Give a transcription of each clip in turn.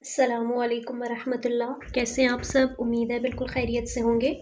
السلام علیکم ورحمۃ اللہ، کیسے ہیں آپ سب؟ امید ہے بالکل خیریت سے ہوں گے۔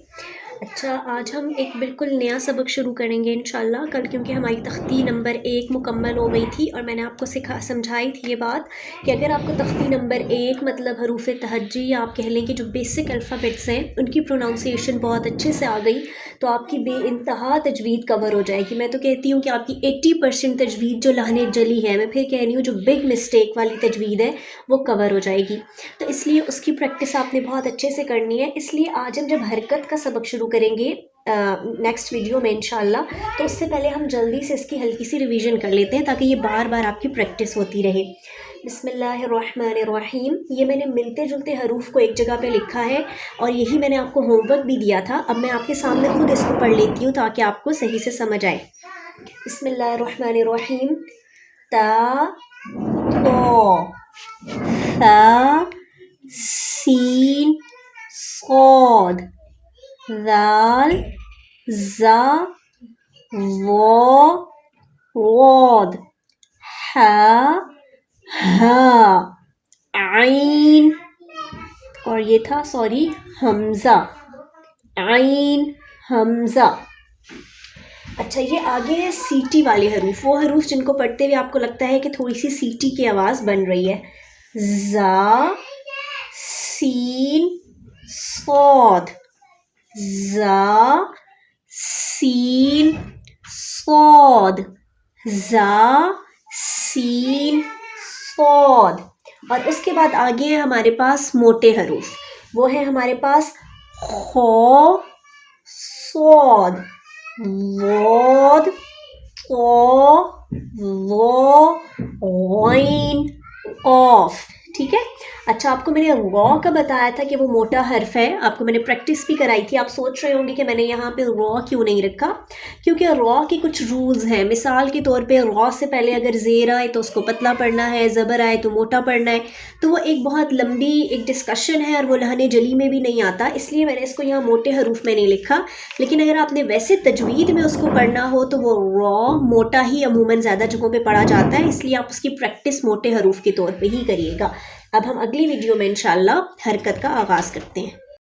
اچھا، آج ہم ایک بالکل نیا سبق شروع کریں گے انشاءاللہ۔ کل کیونکہ ہماری تختی نمبر 1 مکمل ہو گئی تھی اور میں نے آپ کو سمجھائی تھی یہ بات کہ اگر آپ کو تختی نمبر 1 مطلب حروف تہجی یا آپ کہہ لیں کہ جو بیسک الفابیٹس ہیں ان کی پروناؤنسیشن بہت اچھے سے آ گئی تو آپ کی بے انتہا تجوید کور ہو جائے گی۔ میں تو کہتی ہوں کہ آپ کی 80% تجوید جو لہنے جلی ہے، میں پھر کہہ رہی ہوں جو بگ مسٹیک والی تجوید ہے وہ کور ہو جائے گی۔ تو اس لیے اس کی پریکٹس آپ نے بہت اچھے سے کرنی ہے۔ اس لیے آج ہم جب حرکت کا سبق شروع کریں گے نیکسٹ ویڈیو میں انشاءاللہ، تو اس سے پہلے ہم جلدی سے اس کی ہلکی سی ریویژن کر لیتے ہیں تاکہ یہ بار بار آپ کی پریکٹس ہوتی رہے۔ بسم اللہ الرحمن الرحیم۔ یہ میں نے ملتے جلتے حروف کو ایک جگہ پہ لکھا ہے اور یہی میں نے آپ کو ہوم ورک بھی دیا تھا۔ اب میں آپ کے سامنے خود اس کو پڑھ لیتی ہوں تاکہ آپ کو صحیح سے سمجھ آئے۔ بسم اللہ الرحمن الرحیم۔ تا، تو، ثا، سین، صاد، ذال، ظا، ظا، غاد، حا، ہا، عین، اور یہ تھا حمزہ، عین، حمزہ۔ اچھا، یہ آگے ہے سیٹی والے حروف، وہ حروف جن کو پڑھتے ہوئے آپ کو لگتا ہے کہ تھوڑی سی سیٹی کی آواز بن رہی ہے۔ زا، سین، صاد، زا، سین، صاد، زا، سین، صاد۔ اور اس کے بعد آگے ہے ہمارے پاس موٹے حروف، وہ ہے ہمارے پاس خا، صاد، ضاد، طا، ظا، غین، قاف۔ ٹھیک ہے۔ اچھا، آپ کو میں نے را کا بتایا تھا کہ وہ موٹا حرف ہے، آپ کو میں نے پریکٹس بھی کرائی تھی۔ آپ سوچ رہے ہوں گے کہ میں نے یہاں پہ را کیوں نہیں رکھا، کیونکہ را کے کچھ رولز ہیں۔ مثال کے طور پہ را سے پہلے اگر زیر آئے تو اس کو پتلا پڑھنا ہے، زبر آئے تو موٹا پڑھنا ہے، تو وہ ایک بہت لمبی ایک ڈسکشن ہے اور وہ لہنے جلی میں بھی نہیں آتا، اس لیے میں نے اس کو یہاں موٹے حروف میں نہیں لکھا۔ لیکن اگر آپ نے ویسے تجوید میں اس کو پڑھنا ہو تو وہ را موٹا ہی عموماً زیادہ جگہوں پہ پڑھا جاتا ہے، اس لیے آپ اس کی پریکٹس موٹے حروف کے طور پہ ہی کریے گا۔ اب ہم اگلی ویڈیو میں انشاءاللہ حرکت کا آغاز کرتے ہیں۔